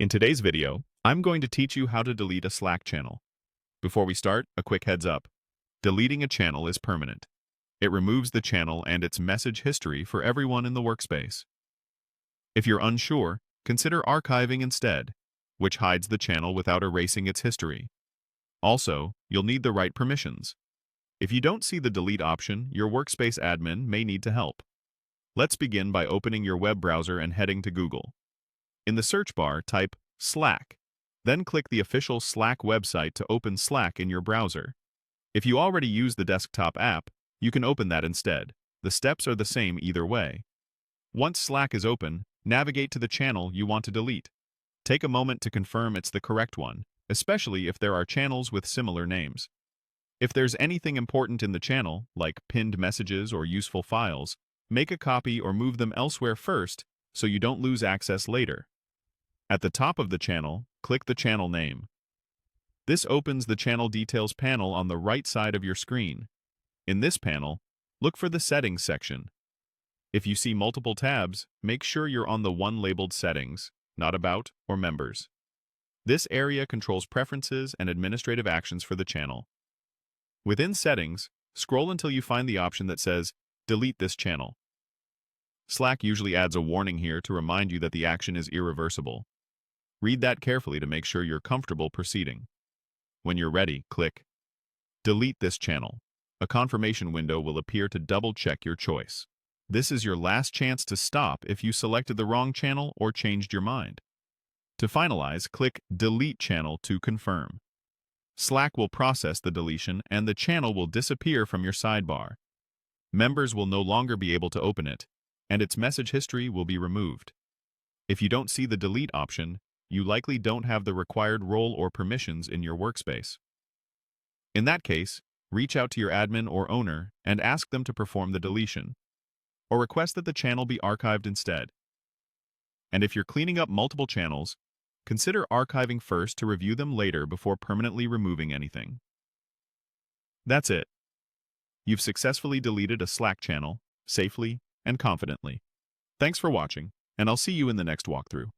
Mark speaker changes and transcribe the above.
Speaker 1: In today's video, I'm going to teach you how to delete a Slack channel. Before we start, a quick heads up. Deleting a channel is permanent. It removes the channel and its message history for everyone in the workspace. If you're unsure, consider archiving instead, which hides the channel without erasing its history. Also, you'll need the right permissions. If you don't see the delete option, your Workspace admin may need to help. Let's begin by opening your web browser and heading to Google. In the search bar, type Slack. Then click the official Slack website to open Slack in your browser. If you already use the desktop app, you can open that instead. The steps are the same either way. Once Slack is open, navigate to the channel you want to delete. Take a moment to confirm it's the correct one, especially if there are channels with similar names. If there's anything important in the channel, like pinned messages or useful files, make a copy or move them elsewhere first so you don't lose access later. At the top of the channel, click the channel name. This opens the channel details panel on the right side of your screen. In this panel, look for the Settings section. If you see multiple tabs, make sure you're on the one labeled Settings, not About or Members. This area controls preferences and administrative actions for the channel. Within Settings, scroll until you find the option that says Delete this channel. Slack usually adds a warning here to remind you that the action is irreversible. Read that carefully to make sure you're comfortable proceeding. When you're ready, click Delete this channel. A confirmation window will appear to double-check your choice. This is your last chance to stop if you selected the wrong channel or changed your mind. To finalize, click Delete Channel to confirm. Slack will process the deletion and the channel will disappear from your sidebar. Members will no longer be able to open it, and its message history will be removed. If you don't see the delete option, you likely don't have the required role or permissions in your workspace. In that case, reach out to your admin or owner and ask them to perform the deletion, or request that the channel be archived instead. And if you're cleaning up multiple channels, consider archiving first to review them later before permanently removing anything. That's it. You've successfully deleted a Slack channel, safely and confidently. Thanks for watching, and I'll see you in the next walkthrough.